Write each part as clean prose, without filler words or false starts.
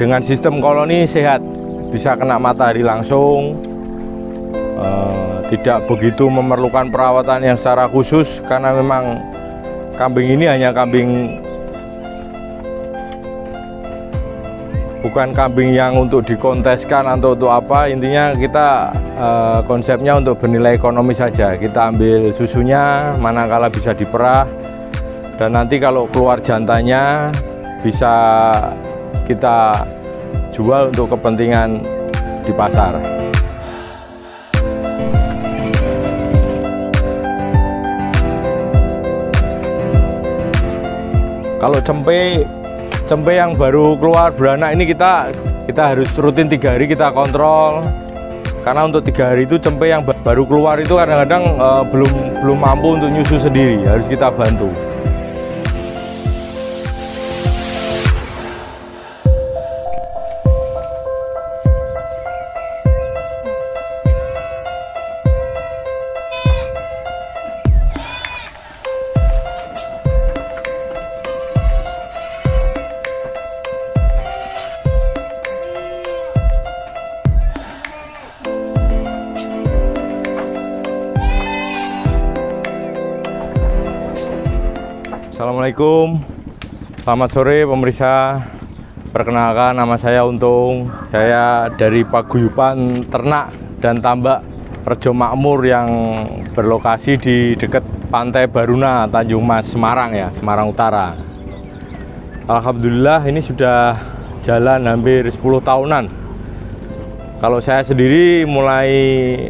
dengan sistem koloni sehat, bisa kena matahari langsung, tidak begitu memerlukan perawatan yang secara khusus, karena memang kambing ini hanya kambing, bukan kambing yang untuk dikonteskan atau untuk apa. Intinya kita konsepnya untuk bernilai ekonomi saja. Kita ambil susunya manakala bisa diperah, dan nanti kalau keluar jantannya bisa kita jual untuk kepentingan di pasar. Kalau cempe yang baru keluar beranak ini kita harus rutin 3 hari kita kontrol, karena untuk 3 hari itu cempe yang baru keluar itu kadang-kadang belum mampu untuk nyusu sendiri, harus kita bantu. Assalamualaikum, selamat sore pemirsa. Perkenalkan, nama saya Untung. Saya dari Paguyuban Ternak dan Tambak Rejo Makmur yang berlokasi di dekat Pantai Baruna, Tanjung Mas, Semarang ya, Semarang Utara. Alhamdulillah ini sudah jalan hampir 10 tahunan. Kalau saya sendiri mulai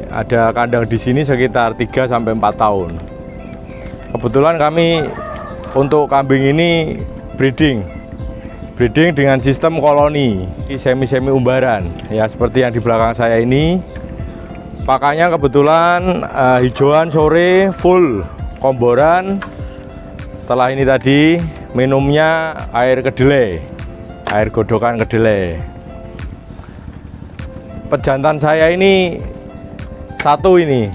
ada kandang di sini sekitar 3 sampai 4 tahun. Kebetulan kami untuk kambing ini breeding dengan sistem koloni, semi umbaran ya, seperti yang di belakang saya ini. Pakannya kebetulan hijauan sore full komboran. Setelah ini tadi minumnya air kedelai, air godokan kedelai. Pejantan saya ini satu ini,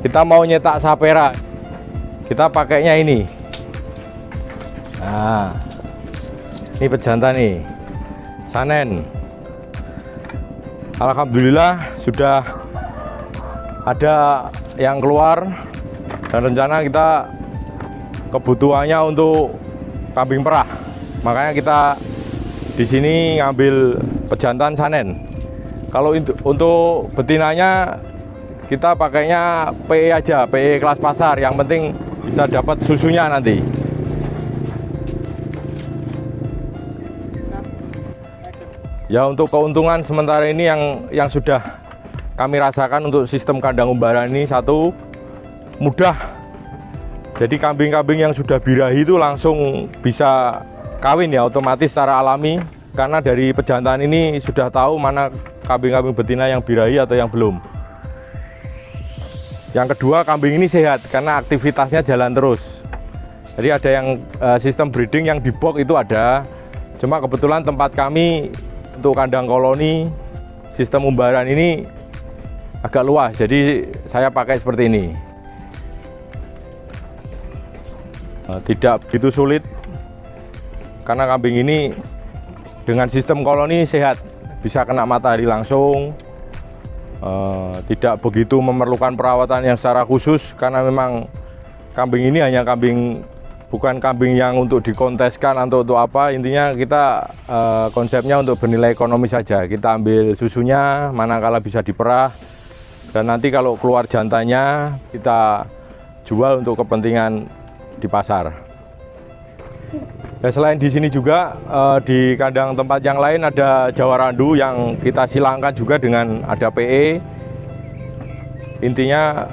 kita mau nyetak sapera, kita pakainya ini. Nah, ini pejantan nih, Sanen. Alhamdulillah sudah ada yang keluar, dan rencana kita kebutuhannya untuk kambing perah. Makanya kita di sini ngambil pejantan Sanen. Kalau untuk betinanya kita pakainya PE aja, PE kelas pasar. Yang penting bisa dapat susunya nanti. Ya, untuk keuntungan sementara ini yang sudah kami rasakan untuk sistem kandang umbaran ini, satu, mudah. Jadi kambing-kambing yang sudah birahi itu langsung bisa kawin ya, otomatis secara alami. Karena dari pejantan ini sudah tahu mana kambing-kambing betina yang birahi atau yang belum. Yang kedua, kambing ini sehat karena aktivitasnya jalan terus. Jadi ada yang sistem breeding yang di box itu ada. Cuma kebetulan tempat kami untuk kandang koloni sistem umbaran ini agak luas, jadi saya pakai seperti ini. Tidak begitu sulit karena kambing ini dengan sistem koloni sehat, bisa kena matahari langsung, tidak begitu memerlukan perawatan yang secara khusus, karena memang kambing ini hanya kambing, bukan kambing yang untuk dikonteskan atau untuk apa. Intinya kita konsepnya untuk bernilai ekonomi saja. Kita ambil susunya manakala bisa diperah, dan nanti kalau keluar jantannya kita jual untuk kepentingan di pasar. Dan selain di sini juga di kandang tempat yang lain ada Jawa Randu yang kita silangkan juga dengan ada PE. Intinya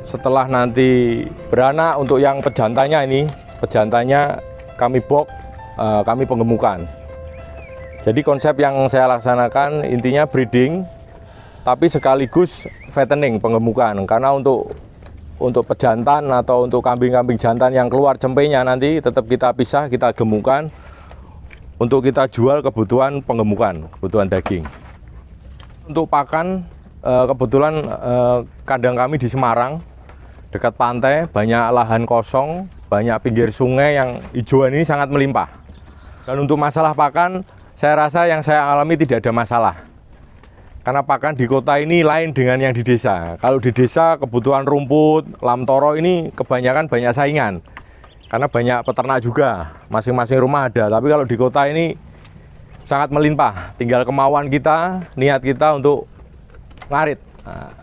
setelah nanti beranak, untuk yang pejantannya ini, pejantannya kami box, kami penggemukan. Jadi konsep yang saya laksanakan intinya breeding, tapi sekaligus fattening, penggemukan. Karena untuk pejantan atau untuk kambing-kambing jantan yang keluar cempenya nanti tetap kita pisah, kita gemukan untuk kita jual kebutuhan penggemukan, kebutuhan daging. Untuk pakan, kebetulan kandang kami di Semarang, dekat pantai, banyak lahan kosong, banyak pinggir sungai yang hijauan ini sangat melimpah. Dan untuk masalah pakan, saya rasa yang saya alami tidak ada masalah. Karena pakan di kota ini lain dengan yang di desa. Kalau di desa kebutuhan rumput, lamtoro ini kebanyakan banyak saingan. Karena banyak peternak juga, masing-masing rumah ada. Tapi kalau di kota ini sangat melimpah. Tinggal kemauan kita, niat kita untuk ngarit. Nah,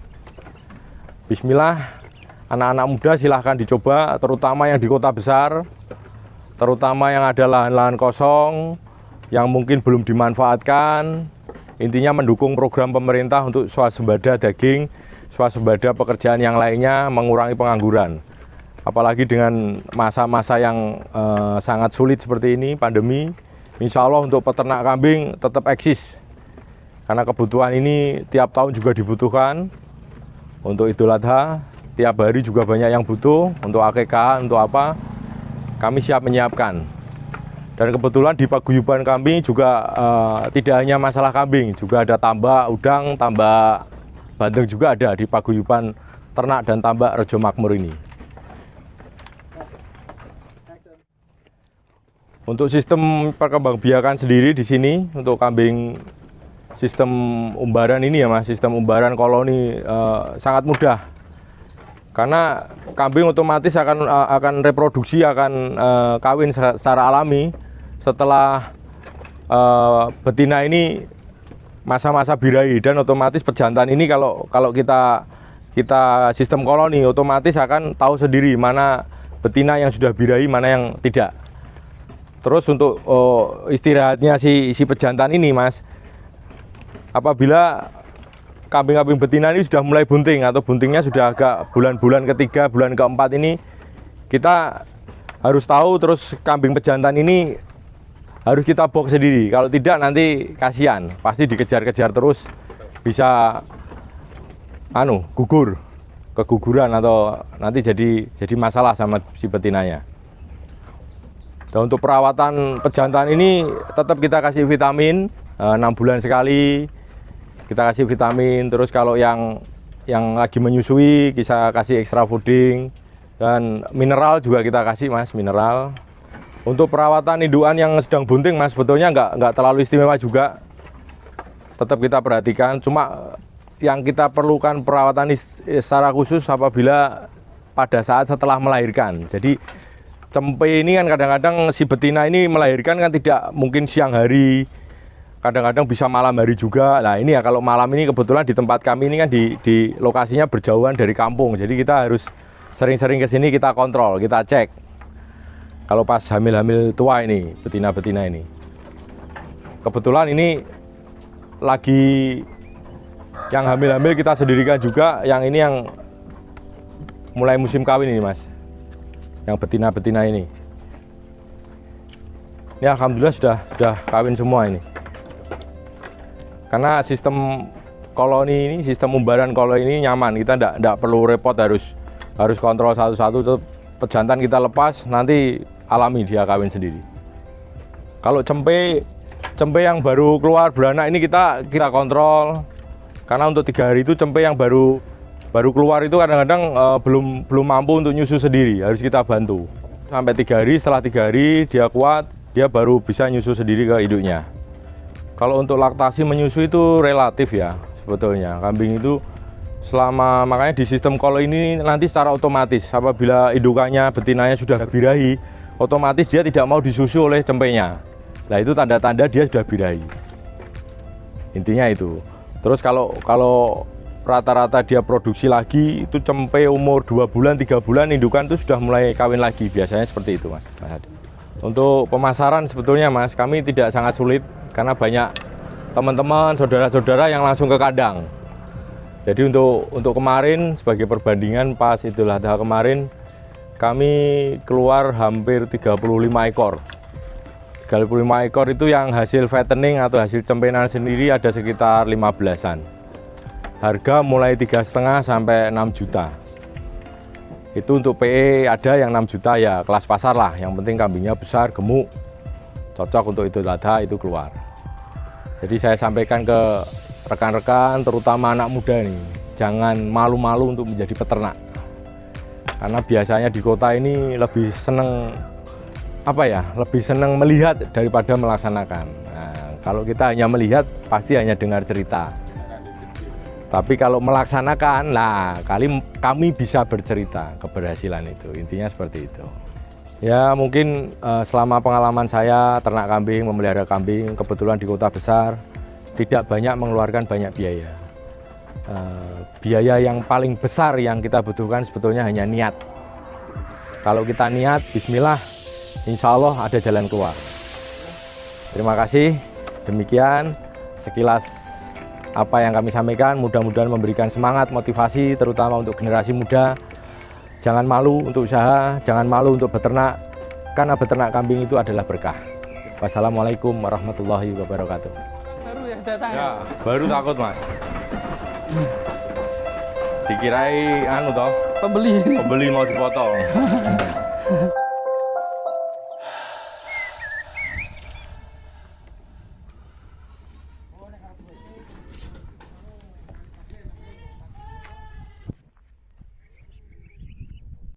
bismillah, anak-anak muda silahkan dicoba, terutama yang di kota besar, terutama yang ada lahan-lahan kosong, yang mungkin belum dimanfaatkan. Intinya mendukung program pemerintah untuk swasembada daging, swasembada pekerjaan yang lainnya, mengurangi pengangguran. Apalagi dengan masa-masa yang sangat sulit seperti ini, pandemi, insya Allah untuk peternak kambing tetap eksis. Karena kebutuhan ini tiap tahun juga dibutuhkan. Untuk Idul Adha, tiap hari juga banyak yang butuh, untuk akikah, untuk apa, kami siap menyiapkan. Dan kebetulan di paguyuban kami juga tidak hanya masalah kambing, juga ada tambak udang, tambak bandeng juga ada di paguyuban ternak dan tambak Rejo Makmur ini. Untuk sistem perkembangbiakan sendiri di sini untuk kambing sistem umbaran ini ya Mas, sistem umbaran koloni sangat mudah. Karena kambing otomatis akan reproduksi, akan kawin secara alami setelah betina ini masa-masa birahi, dan otomatis pejantan ini kalau kita sistem koloni otomatis akan tahu sendiri mana betina yang sudah birahi, mana yang tidak. Terus untuk istirahatnya si pejantan ini Mas, apabila kambing-kambing betina ini sudah mulai bunting atau buntingnya sudah agak bulan-bulan ketiga, bulan keempat ini, kita harus tahu. Terus kambing pejantan ini harus kita box sendiri. Kalau tidak nanti kasihan, pasti dikejar-kejar terus, bisa gugur, keguguran atau nanti jadi masalah sama si betinanya. Dan untuk perawatan pejantan ini tetap kita kasih vitamin 6 bulan sekali. Kita kasih vitamin. Terus kalau yang lagi menyusui kita kasih extra fooding, dan mineral juga kita kasih Mas, mineral. Untuk perawatan indukan yang sedang bunting Mas, sebetulnya nggak terlalu istimewa juga. Tetap kita perhatikan, cuma yang kita perlukan perawatan secara khusus apabila pada saat setelah melahirkan. Jadi cempe ini kan kadang-kadang si betina ini melahirkan kan tidak mungkin siang hari, kadang-kadang bisa malam hari juga. Nah ini ya, kalau malam ini kebetulan di tempat kami ini kan di lokasinya berjauhan dari kampung, jadi kita harus sering-sering ke sini, kita kontrol, kita cek. Kalau pas hamil-hamil tua ini, betina-betina ini, kebetulan ini lagi yang hamil-hamil kita sendirikan juga. Yang ini yang mulai musim kawin ini Mas, yang betina-betina ini. Ini alhamdulillah sudah kawin semua ini. Karena sistem koloni ini, sistem umbaran koloni ini nyaman, kita enggak perlu repot harus kontrol satu-satu. Pejantan kita lepas, nanti alami dia kawin sendiri. Kalau cempe yang baru keluar beranak ini kita kontrol, karena untuk 3 hari itu cempe yang baru keluar itu kadang-kadang belum mampu untuk nyusu sendiri, harus kita bantu sampai 3 hari. Setelah 3 hari dia kuat, dia baru bisa nyusu sendiri ke induknya. Kalau untuk laktasi menyusui itu relatif ya sebetulnya. Kambing itu makanya di sistem kalau ini nanti secara otomatis apabila indukannya betinanya sudah birahi, otomatis dia tidak mau disusu oleh cempenya. Nah itu tanda-tanda dia sudah birahi. Intinya itu. Terus kalau rata-rata dia produksi lagi, itu cempe umur 2 bulan, 3 bulan indukan itu sudah mulai kawin lagi. Biasanya seperti itu Mas. Untuk pemasaran sebetulnya Mas, kami tidak sangat sulit. Karena banyak teman-teman, saudara-saudara yang langsung ke kandang. Jadi untuk kemarin sebagai perbandingan pas Idul Adha kemarin, kami keluar hampir 35 ekor. 35 ekor itu yang hasil fattening atau hasil cempenan sendiri ada sekitar 15-an. Harga mulai 3,5 sampai 6 juta. Itu untuk PE ada yang 6 juta ya, kelas pasar lah. Yang penting kambingnya besar, gemuk, cocok untuk Idul Adha itu keluar. Jadi saya sampaikan ke rekan-rekan, terutama anak muda nih, jangan malu-malu untuk menjadi peternak. Karena biasanya di kota ini lebih seneng lebih seneng melihat daripada melaksanakan. Nah, Kalau kita hanya melihat, pasti hanya dengar cerita. Tapi kalau melaksanakan, nah kami bisa bercerita keberhasilan itu. Intinya seperti itu. Ya mungkin selama pengalaman saya ternak kambing, memelihara kambing, kebetulan di kota besar, tidak banyak mengeluarkan banyak biaya. Biaya yang paling besar yang kita butuhkan sebetulnya hanya niat. Kalau kita niat, bismillah, insya Allah ada jalan keluar. Terima kasih. Demikian sekilas apa yang kami sampaikan, mudah-mudahan memberikan semangat, motivasi, terutama untuk generasi muda. Jangan malu untuk usaha, jangan malu untuk beternak, karena beternak kambing itu adalah berkah. Wassalamualaikum warahmatullahi wabarakatuh. Baru ya datang. Ya, baru takut mas. Dikirai anu toh, Pembeli. pembeli mau dipotong.